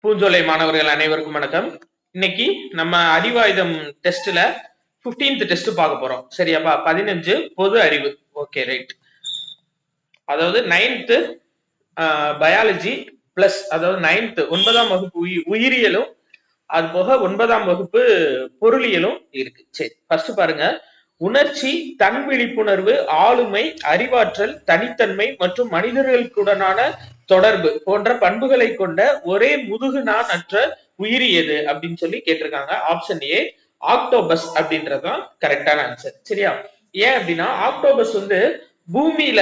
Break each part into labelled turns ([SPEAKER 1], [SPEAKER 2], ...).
[SPEAKER 1] பூஞ்சோலை மாணவர்கள் அனைவருக்கும் வணக்கம். இன்னைக்கு நம்ம அறிவாயுதம் டெஸ்ட்ல 15th டெஸ்ட் பார்க்க போறோம். சரியாப்பா? 15 பொது அறிவு. Okay, right. அதாவது 9th பயாலஜி பிளஸ், அதாவது 9th 9ஆம் வகுப்பு உயிரியலும், அது போக 9ஆம் வகுப்பு பொருளியலும் இருக்கு. சரி, ஃபர்ஸ்ட் பாருங்க. உணர்ச்சி, தன் விழிப்புணர்வு, ஆளுமை, அறிவாற்றல், தனித்தன்மை மற்றும் மனிதர்களுக்குடனான தொடர்பு போன்ற பண்புகளை கொண்ட ஒரே முதுகு நான் அற்ற உயிரி எது அப்படின்னு சொல்லி கேட்டிருக்காங்க. ஆப்ஷன் ஏ ஆக்டோபஸ் அப்படின்றதுதான் கரெக்டான ஆன்சர். சரியா? ஏன் அப்படின்னா ஆக்டோபஸ் வந்து பூமியில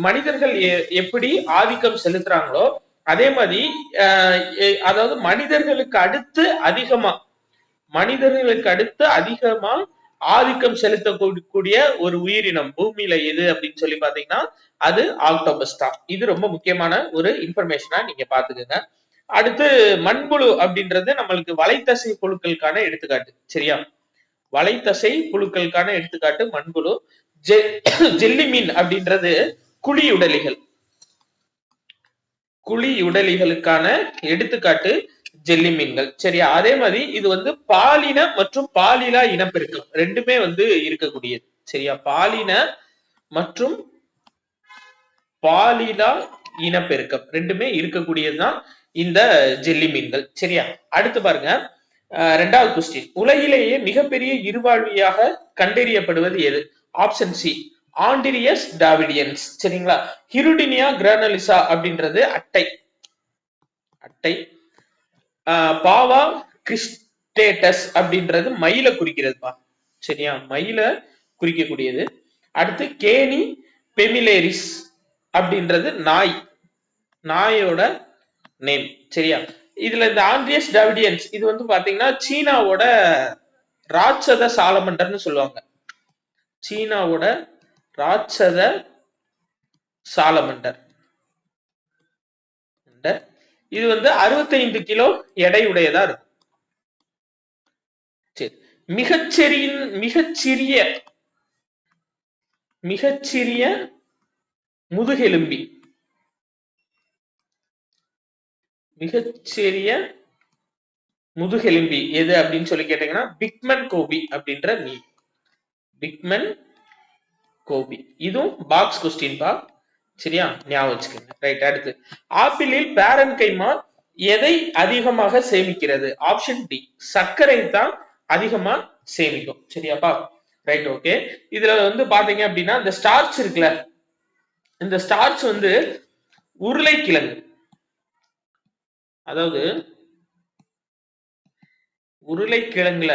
[SPEAKER 1] மனிதர்கள் எப்படி ஆதிக்கம் செலுத்துறாங்களோ அதே மாதிரி அதாவது மனிதர்களுக்கு அடுத்து அதிகமா ஆதிக்கம் செலுத்தக்கூடிய ஒரு உயிரினம் பூமியில எது அப்படின்னு சொல்லி பாத்தீங்கன்னா அது ஆக்டோபஸ் தான். இது ரொம்ப முக்கியமான ஒரு இன்ஃபர்மேஷனா நீங்க பாத்துக்கோங்க. அடுத்து மண்புழு அப்படின்றது நம்மளுக்கு வலைத்தசை புழுக்களுக்கான எடுத்துக்காட்டு. சரியா? வலைத்தசை புழுக்களுக்கான எடுத்துக்காட்டு மண்புழு. ஜெல்லி மீன் அப்படின்றது குழியுடலிகளுக்கான எடுத்துக்காட்டு ஜெல்லி மீன்கள். சரியா? அதே மாதிரி இது வந்து பாலின மற்றும் பாலிலா இனப்பெருக்கம் ரெண்டுமே வந்து இருக்கக்கூடியது. சரியா? பாலின மற்றும் பாலிலா இனப்பெருக்கம் ரெண்டுமே இருக்கக்கூடியதுதான் இந்த ஜெல்லி மீன்கள். சரியா? அடுத்து பாருங்க, இரண்டாவது கொஸ்டின். உலகிலேயே மிகப்பெரிய இருவாழ்வியாக கண்டறியப்படுவது எது? Option C Andrias davidianus. சரிங்களா? ஹிருடினியா கிரானலிசா அப்படின்றது அட்டை. பாவா கிறிஸ்டேட்டஸ் அப்படின்றது மயில குறிக்கிறதுப்பா. சரியா? மயில குறிக்கக்கூடியது. அடுத்து கேனி பெமிலேரிஸ் அப்படின்றது நாயோட நேம். சரியா? இதுல இந்த ஆண்ட்ரியஸ் டாவிடியன்ஸ் இது வந்து பாத்தீங்கன்னா சீனாவோட ராட்சத சாலமண்டர்னு சொல்லுவாங்க. சீனாவோட ராட்சத சாலமண்டர். இது வந்து 65 கிலோ எடையுடையதா இருக்கும். சரி, மிகச்சிறிய முதுகெலும்பி எது அப்படின்னு சொல்லி கேட்டீங்கன்னா பிக்மன் கோபி அப்படின்ற மீன். பிக்மன் கோபி. இதுவும் பாக்ஸ் கொஸ்டின் பா. சரியா? ஞாபகம் வச்சுக்கோங்க. ரைட். அடுத்து ஆப்பிளில் பேரன்கைமா எதை அதிகமாக சேமிக்கிறது? ஆப்ஷன் டி சர்க்கரை தான் அதிகமா சேமிக்கும். சரியாப்பா? ரைட். ஓகே. இதுல வந்து பாத்தீங்க அப்படின்னா இந்த ஸ்டார்ச் இருக்குல்ல, இந்த ஸ்டார்ச் வந்து உருளைக்கிழங்கு, அதாவது உருளைக்கிழங்குல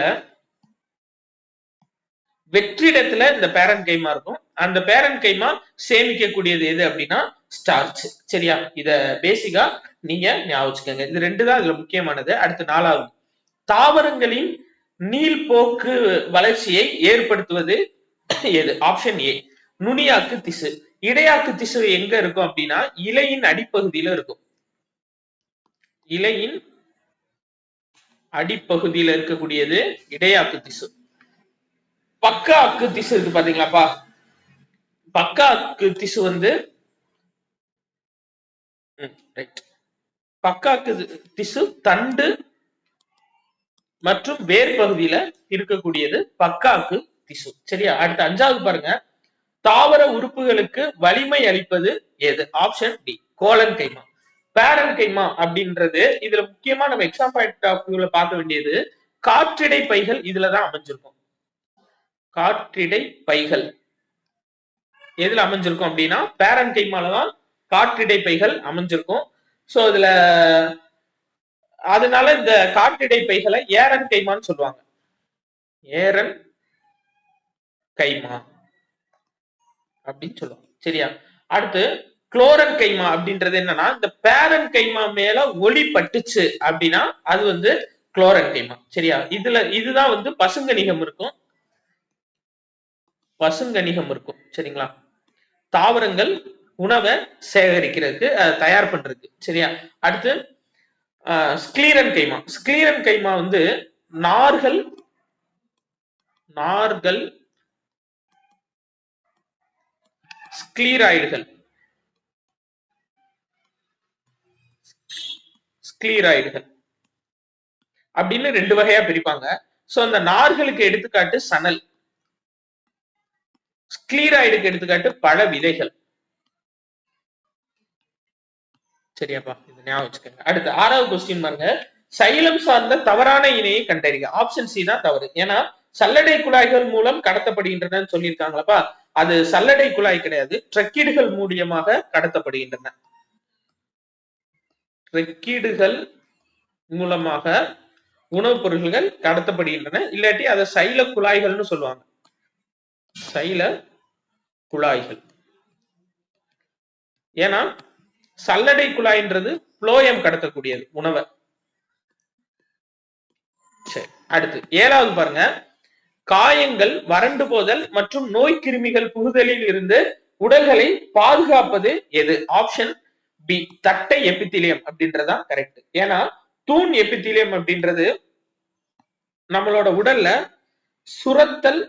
[SPEAKER 1] வெற்றிடத்துல இந்த பேரன் கைமா இருக்கும். அந்த பேரன் கைமா சேமிக்கக்கூடியது எது அப்படின்னா ஸ்டார்ச். சரியா? இத பேசிக்கா நீங்க ஞாபகம் வச்சுக்கோங்க. இது ரெண்டு தான் இதுல முக்கியமானது. அடுத்து நாலாவது, தாவரங்களின் நீள்போக்கு வளர்ச்சியை ஏற்படுத்துவது எது? ஆப்ஷன் ஏ நுனியாக்கு திசு. இடையாக்கு திசு எங்க இருக்கும் அப்படின்னா இலையின் அடிப்பகுதியில இருக்கும். இலையின் அடிப்பகுதியில இருக்கக்கூடியது இடையாக்கு திசு. பக்க அக்கு திசு இருக்கு பாத்தீங்களாப்பா? பக்க அக்கு திசு வந்து பக்க அக்கு திசு தண்டு மற்றும் வேர் பகுதியில இருக்கக்கூடியது பக்க அக்கு திசு. சரியா? அடுத்து அஞ்சாவது பாருங்க, தாவர உறுப்புகளுக்கு வலிமை அளிப்பது எது? ஆப்ஷன் டி கோலன் கைமா. பேரன் கைமா அப்படின்றது இதுல முக்கியமா நம்ம எக்ஸாம் பாயிண்ட் ஆஃப் வியூல பார்க்க வேண்டியது காற்றிடை பைகள் இதுலதான் அமைஞ்சிருக்கும். காற்றிடை பைகள் எதுல அமைஞ்சிருக்கும் அப்படின்னா பேரன் கைமாலதான் காற்றிடை பைகள் அமைஞ்சிருக்கும். சோ இதுல அதனால இந்த காற்றிடை பைகளை ஏரன் கைமான்னு சொல்லுவாங்க. ஏரன் கைமா அப்படின்னு சொல்லுவாங்க. சரியா? அடுத்து குளோரன் கைமா அப்படின்றது என்னன்னா இந்த பேரன் கைமா மேல ஒளி பட்டுச்சு அப்படின்னா அது வந்து குளோரன் கைமா. சரியா? இதுதான் வந்து பசுங்கணிகம் இருக்கும். சரிங்களா? தாவரங்கள் உணவை சேகரிக்கிறதுக்கு தயார் பண்றதுக்கு. சரியா? அடுத்து ஸ்கிலீரன் கைமா வந்து நார்கள் ஸ்கிலீராய்டுகள் ஸ்க்ளீராய்டுகள் அப்படின்னு 2 வகையா பிரிப்பாங்க. சோ அந்த நார்களுக்கு எடுத்துக்காட்டு சணல், ஸ்க்ளீராய்டுக்கு எடுத்துக்காட்டு பழ விதைகள். சரியாப்பா, இது ஞாபகம் வச்சுக்கோங்க. அடுத்து 6வது கொஸ்டின் பாருங்க. சைலம் சார்ந்த தவறான இணையை கண்டறிக. ஆப்ஷன் சி தான் தவறு. ஏன்னா சல்லடை குழாய்கள் மூலம் கடத்தப்படுகின்றன சொல்லியிருக்காங்களப்பா. அது சல்லடை குழாய் கிடையாது, ட்ரக்கீடுகள் மூலியமாக கடத்தப்படுகின்றன. ட்ரக்கீடுகள் மூலமாக உணவுப் பொருட்கள் கடத்தப்படுகின்றன. இல்லாட்டி அதை சைல குழாய்கள்னு சொல்லுவாங்க. சைல குழாய்கள். ஏன்னா சல்லடை குழாய்ன்றது புளோயம் கடத்தக்கூடியது உணவை. சரி, அடுத்து 7வது பாருங்க. காயங்கள், வறண்டு போதல் மற்றும் நோய் கிருமிகள் புகுதலில் இருந்து உடல்களை பாதுகாப்பது எது? ஆப்ஷன் பி தட்டை எபித்திலியம் அப்படின்றதா கரெக்ட். ஏன்னா தூண் எபித்திலியம் அப்படின்றது நம்மளோட உடல்ல சுரத்தல்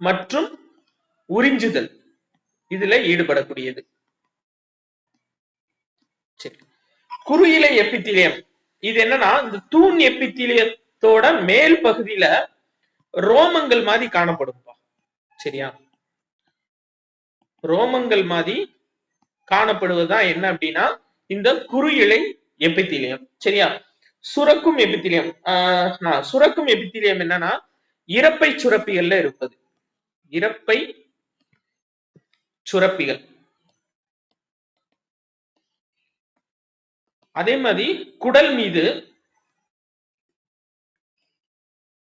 [SPEAKER 1] மற்றும் உறிஞ்சுதல் இதுல ஈடுபடக்கூடியது. சரி, குறுயிலை எபித்திலியம் இது என்னன்னா இந்த தூண் எபித்திலியத்தோட மேல் பகுதியில ரோமங்கள் மாதிரி காணப்படும். சரியா, ரோமங்கள் மாதிரி காணப்படுவதுதான் என்ன அப்படின்னா இந்த குறுயிலை எபித்திலியம். சரியா, சுரக்கும் எபித்திலியம். சுரக்கும் எபித்திலியம் என்னன்னா இரைப்பை சுரப்பிகள்ல இருப்பது. இரைப்பை சுரப்பிகள். அதே மாதிரி குடல் மீது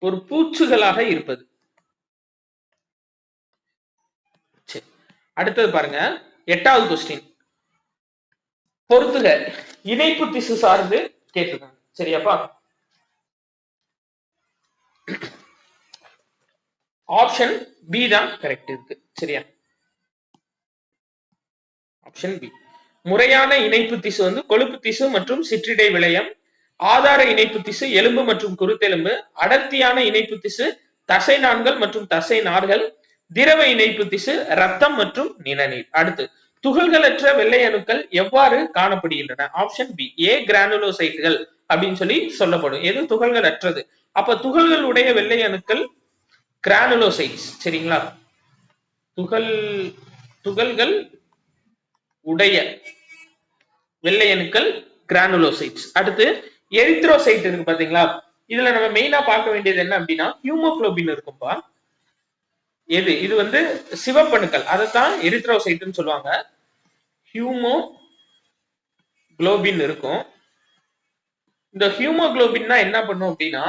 [SPEAKER 1] ஒரு பூச்சுகளாக இருப்பது. சரி, அடுத்தது பாருங்க. 8வது கொஸ்டின் பொறுத்துக. இணைப்பு திசு சார்ந்து கேட்டிருக்காங்க. சரியாப்பா, ஆப்ஷன் பி தான் கரெக்ட் இருக்கு. சரியா, ஆப்ஷன் பி. முறையான இணைப்பு திசு வந்து கொழுப்பு திசு மற்றும் சிற்றிடை விளையம். ஆதார இணைப்பு திசு எலும்பு மற்றும் குருத்தெலும்பு. அடர்த்தியான இணைப்பு திசு தசை நாண்கள் மற்றும் தசை நார்கள். திரவ இணைப்பு திசு ரத்தம் மற்றும் நிணநீர். அடுத்து துகள்களற்ற வெள்ளை அணுக்கள் எவ்வாறு காணப்படுகின்றன? ஆப்ஷன் பி ஏ கிரானுலோசைட்டுகள் அப்படின்னு சொல்லி சொல்லப்படும். எது துகள்கள் அற்றது. அப்ப துகள்கள் உடைய வெள்ளை அணுக்கள் கிரானுலோசைட்ஸ். சரிங்களா, துகள்கள் உடைய வெள்ளை அணுக்கள் கிரானுலோசைட்ஸ். அடுத்து எரித்ரோசைட் இருக்கு பாத்தீங்களா, இதுல நம்ம மெயினா பார்க்க வேண்டியது என்ன அப்படின்னா ஹியூமோகுளோபின் இருக்கும்பா. எது இது வந்து சிவப்பணுக்கள், அதைத்தான் எரித்ரோசைட்னு சொல்லுவாங்க. ஹியூமோகுளோபின் இருக்கும். இந்த ஹியூமோகுளோபின்னா என்ன பண்ணும் அப்படின்னா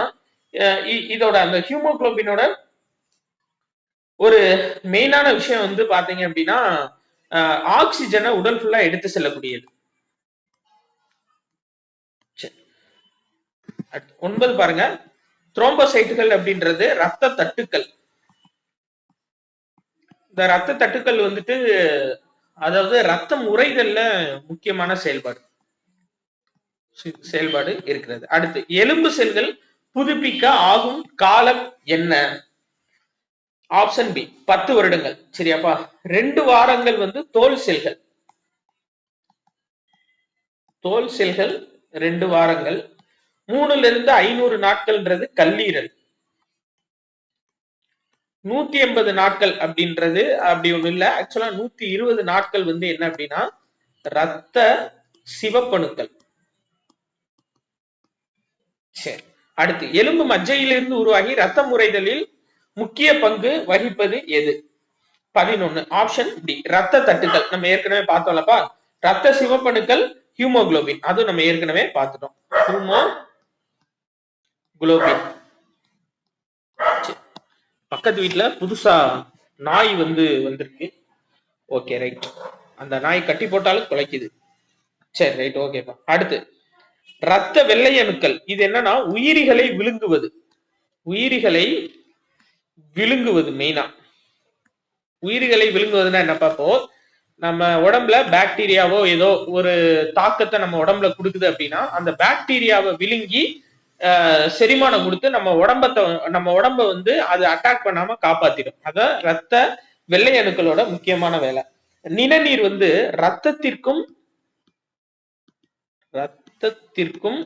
[SPEAKER 1] இதோட அந்த ஹியூமோகுளோபினோட ஒரு மெயினான விஷயம் வந்து பாத்தீங்க அப்படின்னா ஆக்சிஜனை உடல் ஃபுல்லா எடுத்து செல்லக்கூடியது. 9 பாருங்க. த்ரோம்போசைட்டுகள் அப்படின்றது ரத்த தட்டுக்கள். இந்த ரத்த தட்டுக்கள் வந்துட்டு அதாவது ரத்தம் உறைதல்ல முக்கியமான செயல்பாடு இருக்கிறது. அடுத்து எலும்பு செல்கள் புதுப்பிக்க ஆகும் காலம் என்ன? ஆப்ஷன் பி 10 வருடங்கள். சரியாப்பா, 2 வாரங்கள் வந்து தோல் செல்கள். தோல் செல்கள் 2 வாரங்கள். 3ல இருந்து 500 நாட்கள்ன்றது கல்லீரல். 180 நாட்கள் அப்படின்றது அப்படி ஒண்ணு இல்ல. ஆக்சுவலா 120 நாட்கள் வந்து என்ன அப்படின்னா ரத்த சிவப்பணுக்கள். சரி, அடுத்து எலும்பு மஜ்ஜையிலிருந்து உருவாகி ரத்தம் உறைதலில் முக்கிய பங்கு வகிப்பது எது? 11. ஆப்ஷன் டி ரத்த தட்டுக்கள். நம்ம ஏற்கனவே பார்த்தோம்லப்பா, ரத்த சிவப்பணுக்கள் ஹியூமோகுளோபின், அது நம்ம ஏற்கனவே பார்த்துட்டோம். ஹியூமோகுளோபின். பக்கத்து வீட்டுல புதுசா நாய் வந்திருக்கு. ஓகே ரைட், அந்த நாய் கட்டி போட்டாலும் குலைக்குது. சரி ரைட், ஓகேப்பா. அடுத்து ரத்த வெள்ளை அணுக்கள் இது என்னன்னா உயிரிகளை விழுங்குவது. உயிரிகளை விழுங்குவது மெயினா. உயிரிகளை விழுங்குவதுன்னா என்ன பார்ப்போம். நம்ம உடம்புல பாக்டீரியாவோ ஏதோ ஒரு தாக்கத்தை நம்ம உடம்புல கொடுக்குது அப்படின்னா அந்த பாக்டீரியாவை விழுங்கி செரிமானம் கொடுத்து நம்ம உடம்ப வந்து அது அட்டாக் பண்ணாம காப்பாத்திடும். அதான் ரத்த வெள்ளை அணுக்களோட முக்கியமான வேலை. நிணநீர் வந்து ரத்தத்திற்கும் ரத்தத்திற்கும்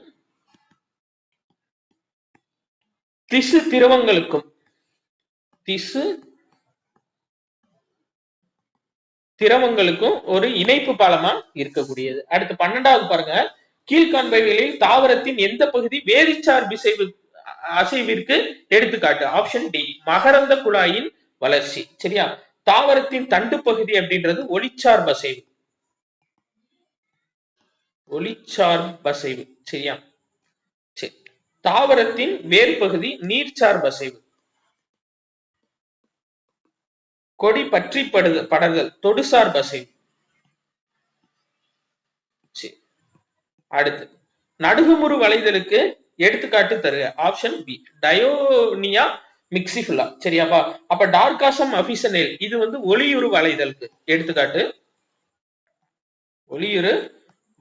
[SPEAKER 1] திசு திரவங்களுக்கும் ஒரு இணைப்பு பாலமா இருக்கக்கூடியது. அடுத்து 12வது பாருங்க, கீழ்காண்பவைகளில் தாவரத்தின் எந்த பகுதி வேதிச்சார் அசைவிற்கு எடுத்துக்காட்டு? ஆப்ஷன் டி, மகரந்த குழாயின் வளர்ச்சி. சரியா? தாவரத்தின் தண்டு பகுதி அப்படின்றது ஒளிச்சார்பசைவு. சரியா? சரி. தாவரத்தின் வேர் பகுதி நீர்ச்சார்பசைவு. கொடி பற்றி படர்தல் தொடுசார்பசைவு. அடுத்து நடுகுமுறு வளைதலுக்கு எடுத்துக்காட்டு தருக. Option B, Dionaea muscipula. சரியாப்பா? அப்ப டார்காசம் அபிசனேல் இது வந்து ஒளியுறு வளைதலுக்கு எடுத்துக்காட்டு. ஒளியுறு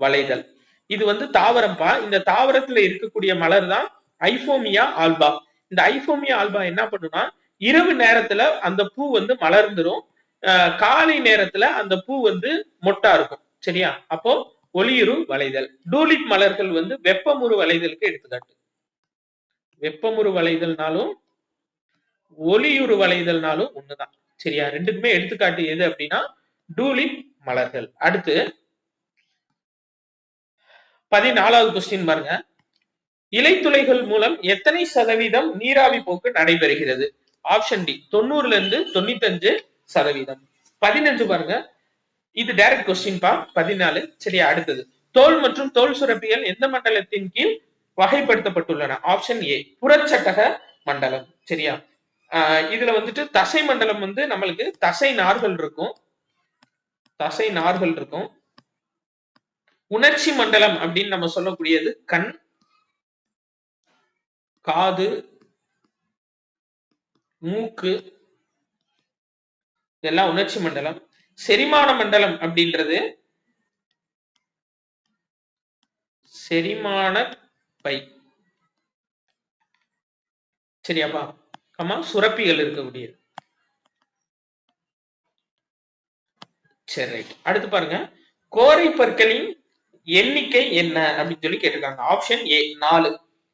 [SPEAKER 1] வளைதல் இது வந்து தாவரம்பா. இந்த தாவரத்துல இருக்கக்கூடிய மலர் தான் ஐபோமியா ஆல்பா. இந்த ஐபோமியா ஆல்பா என்ன பண்ணுனா, இரவு நேரத்துல அந்த பூ வந்து மலர்ந்துரும், காலை நேரத்துல அந்த பூ வந்து மொட்டா இருக்கும். சரியா? அப்போ ஒளியுறு வளைதல். டூலிப் மலர்கள் வந்து வெப்பமுறு வளைதலுக்கு எடுத்துக்காட்டு. வெப்பமுறு வளைதல்னாலும் ஒளியுறு வளைதல்னாலும் ஒண்ணுதான். சரியா? ரெண்டுக்குமே எடுத்துக்காட்டு எது அப்படின்னா டூலிப் மலர்கள். அடுத்து 14வது கொஸ்டின் பாருங்க, இலைத்துளைகள் மூலம் எத்தனை சதவீதம் நீராவி போக்கு நடைபெறுகிறது? ஆப்ஷன் டி, 90ல இருந்து 95%. 15 பாருங்க, இது டைரக்ட் கொஸ்டின் பா. 14. சரியா? அடுத்தது, தோல் மற்றும் தோல் சுரப்பிகள் எந்த மண்டலத்தின் கீழ் வகைப்படுத்தப்பட்டுள்ளன? ஆப்ஷன் ஏ, புறச்சட்டக மண்டலம். சரியா? இதுல வந்துட்டு தசை மண்டலம் வந்து நம்மளுக்கு தசை நார்கள் இருக்கும். உணர்ச்சி மண்டலம் அப்படின்னு நம்ம சொல்லக்கூடியது கண், காது, மூக்கு, இதெல்லாம் உணர்ச்சி மண்டலம். செரிமான மண்டலம் அப்படின்றது செரிமான பை. சரியாப்பா? சுரப்பிகள் இருக்கக்கூடியது. சரி, ரைட். அடுத்து பாருங்க, கோரை பற்களின் எண்ணிக்கை என்ன அப்படின்னு சொல்லி கேட்டிருக்காங்க. Option A 4.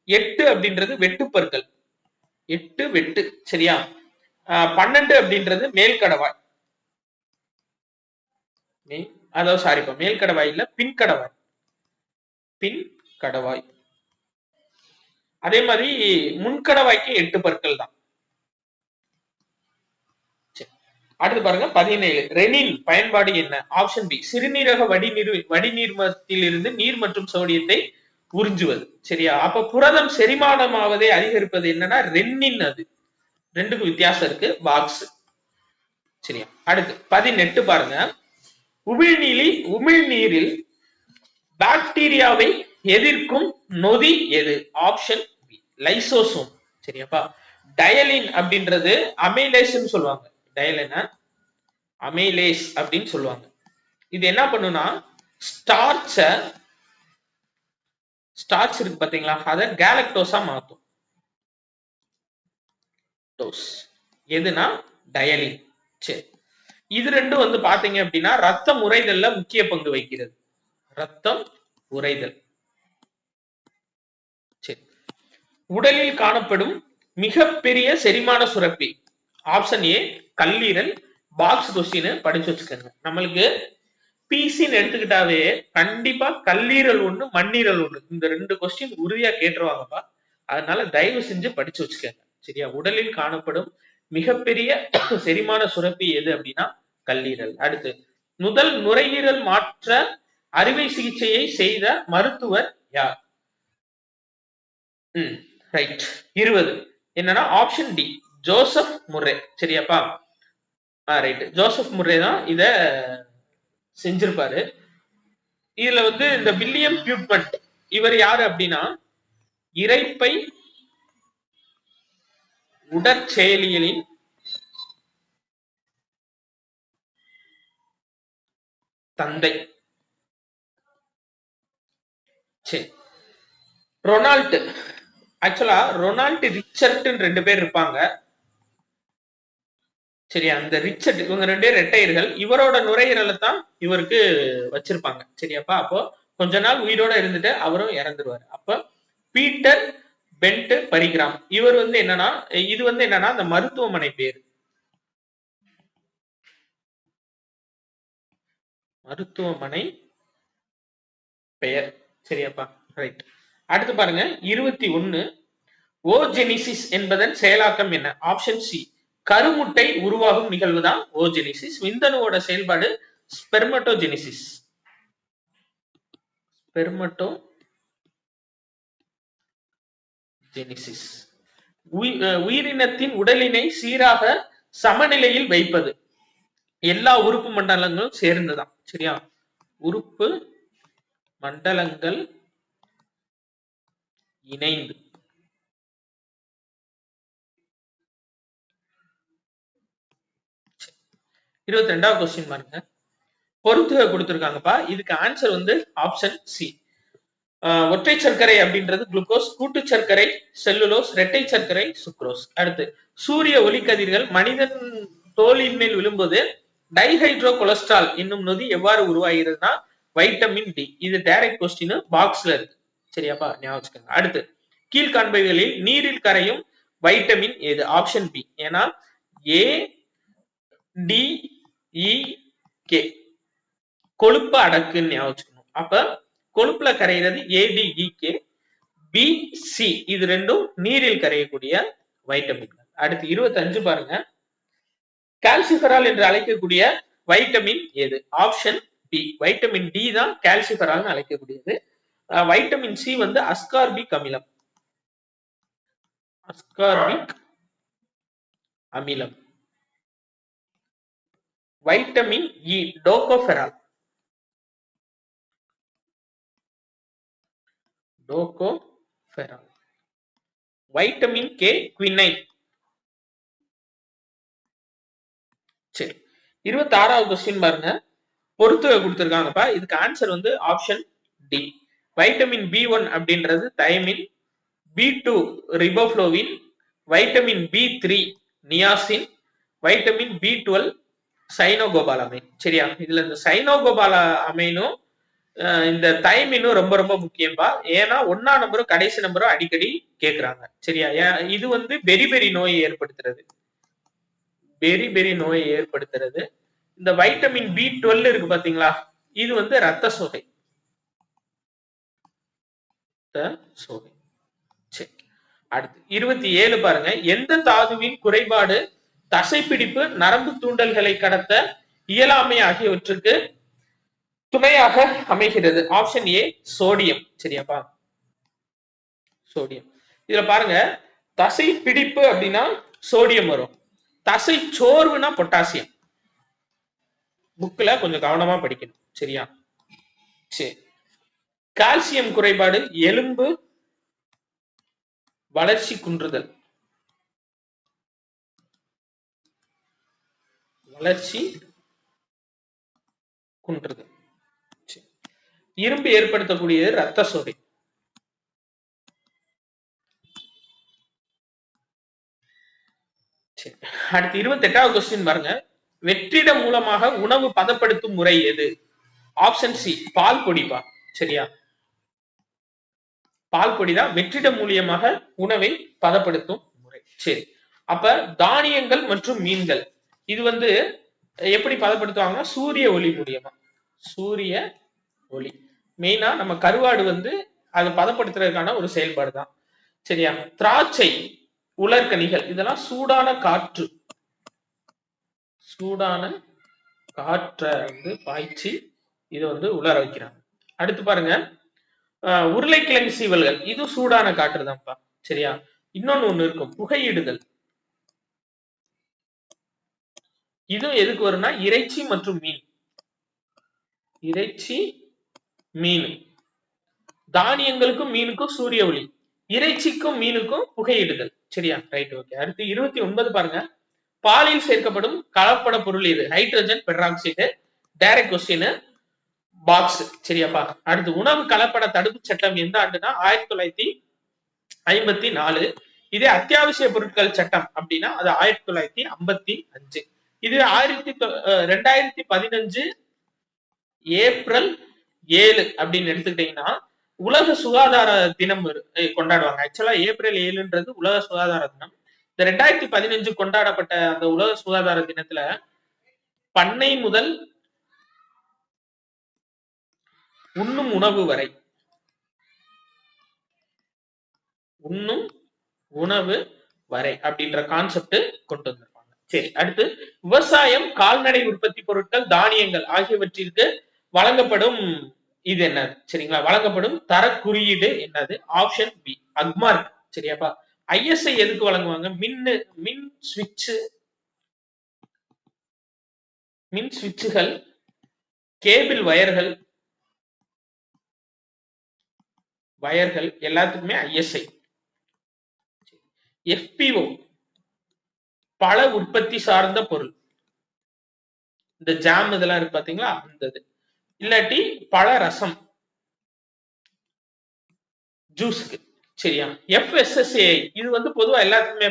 [SPEAKER 1] 8 அப்படின்றது வெட்டு பற்கள். 8 வெட்டு. சரியா? 12 அப்படின்றது மேல் கடவாய். அதாவது சாரிப்பா, மேல் கடவாய் இல்ல, பின் கடவாய். அதே மாதிரி முன்கடவாய்க்கு 8 பற்கள் தான். அடுத்து பாருங்க 17. ரெனின் பயன்பாடு என்ன? ஆப்ஷன் பி, சிறுநீரக வடிநீர்மத்திலிருந்து நீர் மற்றும் சோடியத்தை உறிஞ்சுவது. சரியா? அப்ப புரதம் செரிமானமாவதை அதிகரிப்பது என்னன்னா ரென்னின். அது ரெண்டுக்கும் வித்தியாசம் இருக்கு. பாக்ஸ். சரியா? அடுத்து 18 பாருங்க, உமிழ்நீரில் பாக்டீரியாவை எதிர்க்கும் நொதி எது? Option B, lysozyme. சரியாப்பா? டயலின் அப்படின்றது அமைலேஸ் சொல்லுவாங்க. அமைலேஸ் அப்படின்னு சொல்லுவாங்க. இது என்ன பண்ணுனா, ஸ்டார்ச் இருக்கு பாத்தீங்களா, அத கேலக்டோஸா மாத்தும். எதுனா டயலின். சரி, இது ரெண்டும் வந்து பாத்தீங்க அப்படின்னா ரத்தம் உறைதல்ல முக்கிய பங்கு வகிக்கிறது. ரத்தம் உறைதல். சரி, உடலில் காணப்படும் மிகப்பெரிய செரிமான சுரப்பி. ஆப்ஷன் ஏ, கல்லீரல். பாக்ஸ் கொஸ்டின் படிச்சு வச்சுக்கோங்க. நம்மளுக்கு பிசின்னு எடுத்துக்கிட்டாவே கண்டிப்பா கல்லீரல் ஒண்ணு, மண்ணீரல் ஒண்ணு, இந்த 2 கொஸ்டின் உறுதியா கேட்டுருவாங்கப்பா. அதனால தயவு செஞ்சு படிச்சு வச்சுக்கோங்க. சரியா? உடலில் காணப்படும் மிகப்பெரிய செரிமான சுரப்பி எது அப்படின்னா கல்லீரல். அடுத்து, முதல் நுரையீரல் மாற்ற அறுவை சிகிச்சையை செய்த மருத்துவர் யார்? ரைட். 20 என்னன்னா ஆப்ஷன் டி, ஜோசப் முர்ரே. சரியாப்பா? ரைட், ஜோசப் முர்ரே தான் இத செஞ்சிருப்பாரு. இதுல வந்து இந்த வில்லியம் பியூட்மண்ட் இவர் யாரு அப்படின்னா இரைப்பை உடற்செயலியலின் தந்தை. சரி, ரொனால்ட். ஆக்சுவலா ரொனால்ட் ரிச்சர்ட் 2 பேர் இருப்பாங்க. சரியா? அந்த ரிச்சர்ட் இவங்க 2 பேர் இரட்டையர்கள். இவரோட நுரையீரலை தான் இவருக்கு வச்சிருப்பாங்க. சரியாப்பா? அப்போ கொஞ்ச நாள் உயிரோட இருந்துட்டு அவரும் இறந்துருவாரு. அப்ப பீட்டர் பென்ட் பரிகிராம் இவர் வந்து என்னன்னா, இது வந்து என்னன்னா அந்த மருத்துவமனை பேரு, மருத்துவமனை பெயர். சரியாப்பா, ரைட். அடுத்து பாருங்க 21. ஓஜெனிசிஸ் என்பதன் செயலாக்கம் என்ன? ஆப்ஷன் சி, கருமுட்டை உருவாகும் நிகழ்வு தான் ஓஜெனிசிஸ். விந்தணுவோட செயல்பாடு ஸ்பெர்மட்டோஜெனிசிஸ். ஸ்பெர்மட்டோஜெனிசிஸ். உயிரினத்தின் உடலினை சீராக சமநிலையில் வைப்பது. எல்லா உறுப்பு மண்டலங்களும் சேர்ந்துதான். சரியா, உறுப்பு மண்டலங்கள் இணைந்து. 22வது கொஸ்டின் பாருங்க. பொறுத்துக கொடுத்திருக்காங்கப்பா. இதுக்கு ஆன்சர் வந்து ஆப்ஷன் சி. ஒற்றை சர்க்கரை அப்படின்றது குளுக்கோஸ், கூட்டு சர்க்கரை செல்லுலோஸ், இரட்டை சர்க்கரை சுக்ரோஸ். அடுத்து சூரிய ஒளிக்கதிர்கள் மனிதன் தோலின் மேல் விழும்போது டைஹைட்ரோ கொலஸ்ட்ரால் என்னும் நொதி எவ்வாறு உருவாகிறதுனா வைட்டமின் டி. இது டைரக்ட் கொஸ்டின், பாக்ஸ்ல இருக்கு. சரியாப்பா, ஞாபகம் வச்சுக்கோங்க. அடுத்து கீழ்காண்பவைகளில் நீரில் கரையும் வைட்டமின் எது? Option B. ஏன்னா ஏ டி இ கே கொழுப்பு அடக்குன்னு ஞாபகம் வச்சுக்கணும். அப்ப கொழுப்புல கரைகிறது ஏடிஇகே, பி சி இது ரெண்டும் நீரில் கரையக்கூடிய வைட்டமின்கள். அடுத்து 25 பாருங்க. கால்சிஃபெரால் என்று அழைக்கக்கூடிய வைட்டமின் எது? ஆப்ஷன் பி, வைட்டமின் டி தான் கால்சிஃபெரால் அழைக்கக்கூடியது. வைட்டமின் சி வந்து அஸ்கார்பிக் அமிலம். அஸ்கார்பிக் அமிலம். Vitamin E tocopherol. Tocopherol. Vitamin K quinine. சரி, 26வது கொஸ்டின் பாருங்க. பொறுத்துக கொடுத்திருக்காங்கப்பா. இதுக்கு ஆன்சர் வந்து ஆப்ஷன் டி. வைட்டமின் பி1 அப்படின்றது தயமின், பி2 ரிபோஃப்ளோவின், வைட்டமின் பி3 நியாசின், வைட்டமின் பி12 சைனோகோபாலமைன். சரியா, இதுல இந்த சைனோகோபாலமைனும் இந்த தைமினும் ரொம்ப ரொம்ப முக்கியம்பா. ஏன்னா 1ஆம் நம்பரும் கடைசி நம்பரும் அடிக்கடி கேட்கிறாங்க. சரியா, இது வந்து பெரி நோயை ஏற்படுத்துறது, பெரி நோயை ஏற்படுத்துறது. இந்த வைட்டமின் பி12 இருக்கு பாத்தீங்களா, இது வந்து ரத்த சோகை. சரி, அடுத்து 27 பாருங்க. எந்த தாதுவின் குறைபாடு தசைப்பிடிப்பு, நரம்பு தூண்டல்களை கடத்த இயலாமை ஆகியவற்றுக்கு துணையாக அமைகிறது? Option A sodium. சரியாப்பா, சோடியம். இதுல பாருங்க, தசை பிடிப்பு அப்படின்னா சோடியம் வரும், தசை சோர்வுனா பொட்டாசியம். புக்ல கொஞ்சம் கவனமா படிக்கணும். சரியா, சரி. கால்சியம் குறைபாடு எலும்பு வளர்ச்சி குன்றுதல், வளர்ச்சி குன்றுதல். இரும்பு ஏற்படுத்தக்கூடியது ரத்த சோகை. அடுத்து 28வது கொஸ்டின் பாருங்க. வெற்றிடம் மூலமாக உணவு பதப்படுத்தும் முறை எது? ஆப்ஷன் சி பால் பொடிப்பா. சரியா, பால் பொடிதான் வெற்றிடம் மூலியமாக உணவை பதப்படுத்தும் முறை. சரி, அப்ப தானியங்கள் மற்றும் மீன்கள் இது வந்து எப்படி பதப்படுத்துவாங்கன்னா சூரிய ஒளி மூலியமா. சூரிய ஒளி மெயினா நம்ம கருவாடு வந்து அது பதப்படுத்துறதுக்கான ஒரு செயல்பாடு தான். சரியா, திராட்சை, உலர்கனிகள் இதெல்லாம் சூடான காற்று, சூடான காற்றை வந்து பாய்ச்சி இதை வந்து உலர வைக்கிறாங்க. அடுத்து பாருங்க, உருளைக்கிழங்கு சீவல்கள் இது சூடான காற்று தான்ப்பா. சரியா, இன்னொன்னு இருக்கும் புகையிடுதல். இதுவும் எதுக்கு வரும்னா இறைச்சி மற்றும் மீன், இறைச்சி மீன். தானியங்களுக்கும் மீனுக்கும் சூரிய ஒளி, இறைச்சிக்கும் மீனுக்கும் புகையிடுதல். சரியா, ரைட், ஓகே. அடுத்து 29 பாருங்க. பாலில் சேர்க்கப்படும் கலப்பட பொருள் இது? Hydrogen peroxide. Direct question, box. சரியாப்பா, அடுத்து உணவு கலப்பட தடுப்பு சட்டம் எந்த ஆண்டுனா 1954. இதே அத்தியாவசிய பொருட்கள் சட்டம் அப்படின்னா அது 1955. இது 2015 ஏப்ரல் 7 அப்படின்னு எடுத்துக்கிட்டீங்கன்னா உலக சுகாதார தினம் கொண்டாடுவாங்க. ஆக்சுவலா ஏப்ரல் 7ன்றது உலக சுகாதார தினம். இந்த 2015 கொண்டாடப்பட்ட அந்த உலக சுகாதார தினத்துல பண்ணை முதல் உண்ணும் உணவு வரை அப்படின்ற கான்செப்ட் கொண்டு வந்திருப்பாங்க. சரி, அடுத்து விவசாயம், கால்நடை உற்பத்தி பொருட்கள், தானியங்கள் ஆகியவற்றிற்கு வழங்கப்படும் இது என்னது? சரிங்களா, வழங்கப்படும் தர குறியீடு என்னது? Option B Agmark. சரியாப்பா. ஐஎஸ்ஐ எதுக்கு வழங்குவாங்க? மின் சுவிட்சுகள், கேபிள் வயர்கள் எல்லாத்துக்குமே ஐஎஸ்ஐ. FPO பல உற்பத்தி சார்ந்த பொருள், இந்த ஜாம் இதெல்லாம் இருக்கு பாத்தீங்களா, அந்த இல்லாட்டி பல ரசம் ஜூஸ்க்கு. சரியா. FSSAI இது வந்து பொதுவா எல்லாத்துக்குமே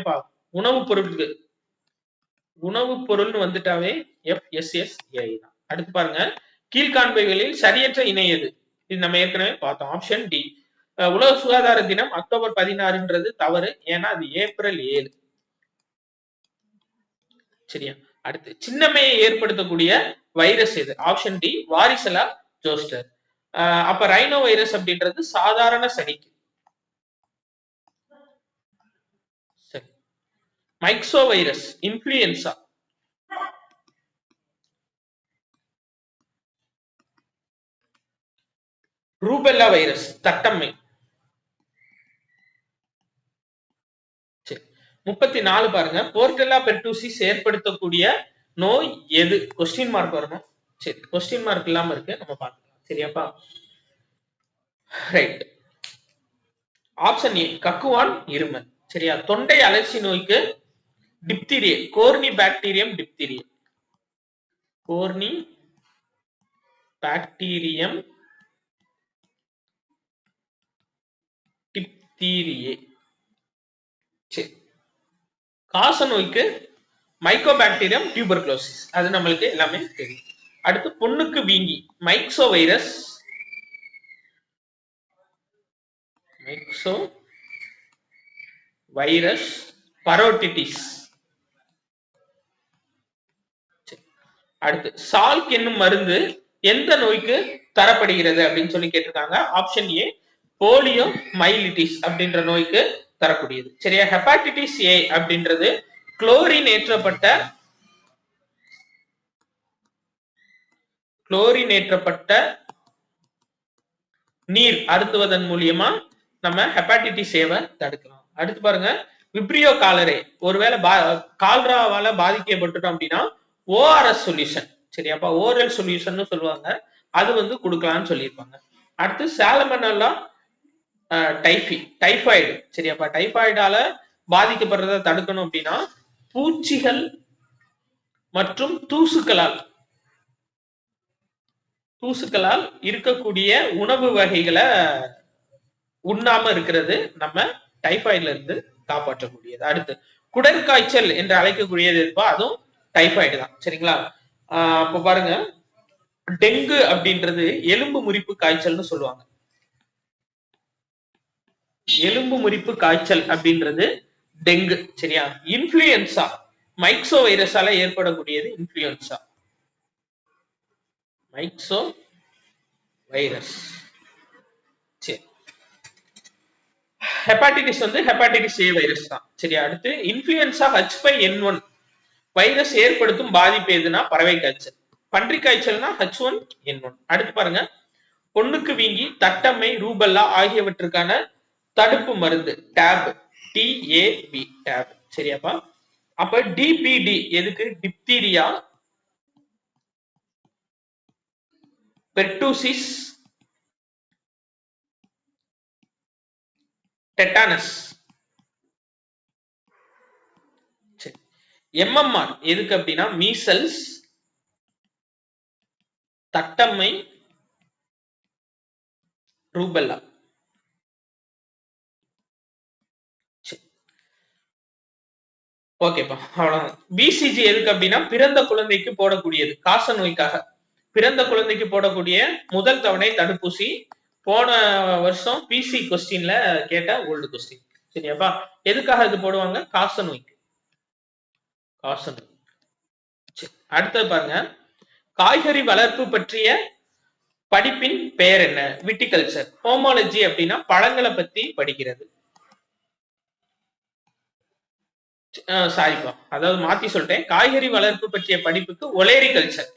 [SPEAKER 1] உணவுப் பொருள்னு வந்துட்டாவே FSSAI தான். அடுத்து பாருங்க, கீழ்காண்பவைகளில் சரியற்ற இணை எது? இது நம்ம ஏற்கனவே பார்த்தோம். ஆப்ஷன் டி உலக சுகாதார தினம் அக்டோபர் 16ன்றது தவறு. ஏன்னா அது ஏப்ரல் 7. சரியா. அடுத்து சின்னம்மையை ஏற்படுத்தக்கூடிய வைரஸ் எது? Option D varicella zoster. அப்ப ரைனோ வைரஸ் அப்படின்றது சாதாரண சனிக்கு. சரி. Myxo virus influenza. Rubella virus தட்டம்மை. 34 பாருங்க, போர்டெல்லா பெர்டூசிஸ் ஏற்படுத்தக்கூடிய நோய் எது? கொஸ்டின் மார்க் வரணும். சரி, கொஸ்டின் மார்க் இல்லாம இருக்கு, நம்ம பார்க்கலாம். சரியாப்பா. ரைட். ஆப்ஷன் ஏ கக்குவான் இருமல். சரியா. தொண்டை அலர்ச்சி நோய்க்கு diphtheria, corynebacterium diphtheria. Corynebacterium diphtheriae. சரி. காச நோய்க்கு மைக்கோபாக்டீரியம் டியூபர்குலோசிஸ். அது நம்மளுக்கு எல்லாமே தெரியும். அடுத்து பொண்ணுக்கு வீங்கி மைக்சோ வைரஸ் பரோட்டிட்டிஸ். அடுத்து சால்க் என்னும் மருந்து எந்த நோய்க்கு தரப்படுகிறது அப்படின்னு சொல்லி கேட்டிருக்காங்க. ஆப்ஷன் ஏ போலியோ மைலிட்டிஸ் அப்படின்ற நோய்க்கு தரக்கூடியது. சரியா. ஹெப்பாட்டிட்டிஸ் ஏ அப்படின்றது குளோரின் ஏற்றப்பட்ட நீர் அருந்துவதன் மூலியமா நம்ம ஹெப்பாட்டிட்டிஸ் ஏவை தடுக்கலாம். அடுத்து பாருங்க, விப்ரியோ காலரே ஒருவேளை கால்ராவால பாதிக்கப்பட்டுட்டோம் அப்படின்னா ORS சொல்யூஷன். சரியாப்பா, ஓரல் சொல்யூஷன் சொல்லுவாங்க, அது வந்து கொடுக்கலாம்னு சொல்லியிருப்பாங்க. அடுத்து சாலமனல்லா டைஃபாய்டு. சரியாப்பா, டைஃபாய்டால பாதிக்கப்படுறத தடுக்கணும் அப்படின்னா பூச்சிகள் மற்றும் தூசுக்களால் இருக்கக்கூடிய உணவு வகைகளை உண்ணாம இருக்கிறது நம்ம டைஃபாய்டுல இருந்து காப்பாற்றக்கூடியது. அடுத்து குடற்காய்ச்சல் என்று அழைக்கக்கூடியது இருப்பா, அதுவும் டைஃபாய்டு தான். சரிங்களா. அப்ப பாருங்க, டெங்கு அப்படின்றது எலும்பு முறிப்பு காய்ச்சல்னு சொல்லுவாங்க. எலும்பு முறிப்பு காய்ச்சல் அப்படின்றது டெங்கு. சரியா. இன்ஃபுளுயன்சா மைக்சோ வைரஸால ஏற்படக்கூடியது இன்ஃபுளுயன்சா. Myxo virus. சரி. ஹெப்பாட்டிட்டிஸ் வந்து ஹெப்பாட்டிட்டிஸ் ஏ வைரஸ் தான். சரியா. அடுத்து இன்ஃபுளுயன்சா H5N1 வைரஸ் ஏற்படுத்தும் பாதிப்பு எதுனா பறவை காய்ச்சல். பன்றி காய்ச்சல்னா H1N1. அடுத்து பாருங்க, பொண்ணுக்கு வீங்கி, தட்டம்மை, ரூபல்லா ஆகியவற்றுக்கான தடுப்பு மருந்து டேப், TAB டேப். சரியாப்பா. அப்ப DPD எதுக்கு? Diphtheria, pertussis, tetanus. MMR எதுக்கு அப்படின்னா மீசல்ஸ், தட்டம்மை, ரூபல்லா. ஓகேப்பா, அவ்வளவுதான். BCG எதுக்கு அப்படின்னா பிறந்த குழந்தைக்கு போடக்கூடியது, காச நோய்க்காக பிறந்த குழந்தைக்கு போடக்கூடிய முதல் தவணை தடுப்பூசி. போன வருஷம் பிசி கொஸ்டின்ல கேட்ட ஓல்டு கொஸ்டின். சரியாப்பா? எதுக்காக இது போடுவாங்க? காச நோய்க்கு. காச நோய். அடுத்தது பாருங்க, காய்கறி வளர்ப்பு பற்றிய படிப்பின் பெயர் என்ன? விட்டிகல்ச்சர். ஹோமாலஜி அப்படின்னா பழங்களை பத்தி படிக்கிறது. சாரிப்பா, அதாவது மாத்தி சொல்லிட்டேன். காய்கறி வளர்ப்பு பற்றிய படிப்புக்கு ஒலேரிகல்ச்சர்.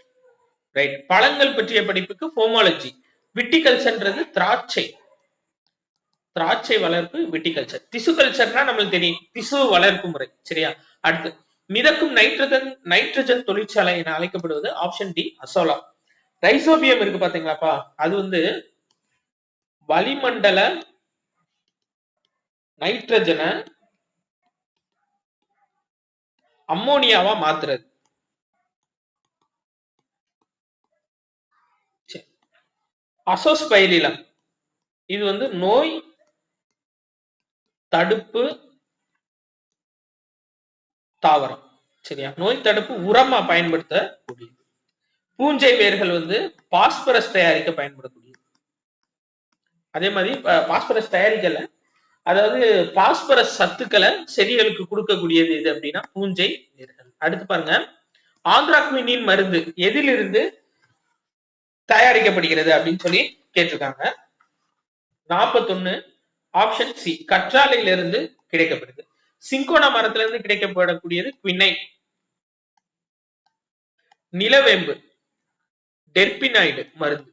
[SPEAKER 1] ரைட். பழங்கள் பற்றிய படிப்புக்கு ஹோமாலஜி. விட்டிகல்ச்சர்ன்றது திராட்சை. திராட்சை வளர்ப்பு விட்டிகல்ச்சர். திசு கல்ச்சர்னா நம்மளுக்கு தெரியும், திசு வளர்ப்பு முறை. சரியா? அடுத்து, மிதக்கும் நைட்ரஜன் தொழிற்சாலை என அழைக்கப்படுவது ஆப்ஷன் டி அசோலா. ரைசோபியம் இருக்கு பாத்தீங்களாப்பா, அது வந்து வளிமண்டல நைட்ரஜனை அம்மோனியாவா மாத்துறது. அசோஸ்பைரிலம் இது வந்து நோய் தடுப்பு தாவரம். சரியா? நோய் தடுப்பு உரமா பயன்படுத்தக்கூடியது. பூஞ்சை வேர்கள் வந்து பாஸ்பரஸ் தயாரிக்க பயன்படக்கூடியது. அதே மாதிரி பாஸ்பரஸ் தயாரிக்கல, அதாவது பாஸ்பரஸ் சத்துக்களை செடிகளுக்கு கொடுக்கக்கூடியது எது அப்படின்னா பூஞ்சை வேர்கள். அடுத்து பாருங்க, ஆந்த்ராக்வினின் மருந்து எதிலிருந்து தயாரிக்கப்படுகிறது அப்படின்னு சொல்லி கேட்டிருக்காங்க. 41 ஆப்ஷன் சி கற்றாழையிலிருந்து கிடைக்கப்படுது. சிங்கோனா மரத்திலிருந்து கிடைக்கப்படக்கூடியது குவினைன். நிலவேம்பு டெர்பினாய்டு மருந்து.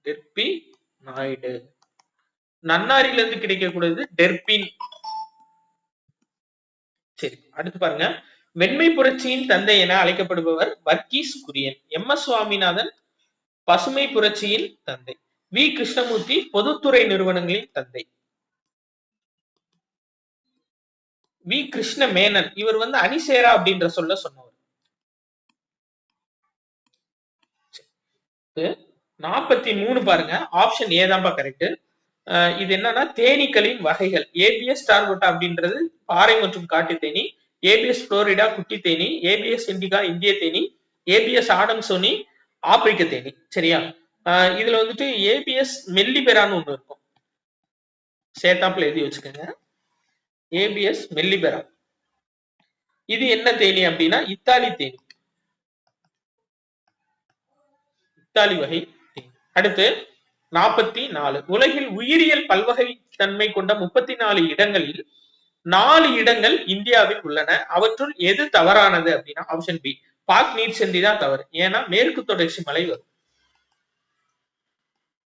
[SPEAKER 1] டெர்பினாய்டு. நன்னாரிலிருந்து கிடைக்கக்கூடியது டெர்பின். சரி, அடுத்து பாருங்க, வெண்மை புரட்சியின் தந்தை என அழைக்கப்படுபவர் வர்கீஸ் குரியன். எம் எஸ் சுவாமிநாதன் பசுமை புரட்சியின் தந்தை. வி கிருஷ்ணமூர்த்தி பொதுத்துறை நிறுவனங்களின் தந்தை. வி கிருஷ்ண மேனன் இவர் வந்து அணிசேரா அப்படின்ற சொல்ல சொன்னவர். 43 பாருங்க, ஆப்ஷன் ஏ தான்ப்பா கரெக்ட். இது என்னன்னா தேனீக்களின் வகைகள். ஏபிஎஸ் டார்கோட்டா அப்படின்றது பாறை மற்றும் காட்டு தேனி. ஏபிஎஸ் புளோரிடா குட்டி தேனி. ஏபிஎஸ் இண்டிகா இந்திய தேனி. ஏபிஎஸ் ஆடம்சோனி ஆப்பிரிக்க தேனி. சரியா? இதுல வந்துட்டு ஏபிஎஸ் மெல்லிபெரான்னு ஒண்ணு இருக்கும், சேத்தாப்புல எழுதி வச்சுக்கோங்க. ஏபிஎஸ் மெல்லிபெரா இது என்ன தேனி அப்படின்னா இத்தாலி தேனி, இத்தாலி வகை தேனி. அடுத்து 44 உலகில் உயிரியல் பல்வகை தன்மை கொண்ட 34 இடங்களில் 4 இடங்கள் இந்தியாவில் உள்ளன. அவற்றுள் எது தவறானது அப்படின்னா ஆப்ஷன் பி பாக் நீர் சந்தி தான் தவறு. ஏன்னா மேற்கு தொடர்ச்சி மலை வரும்.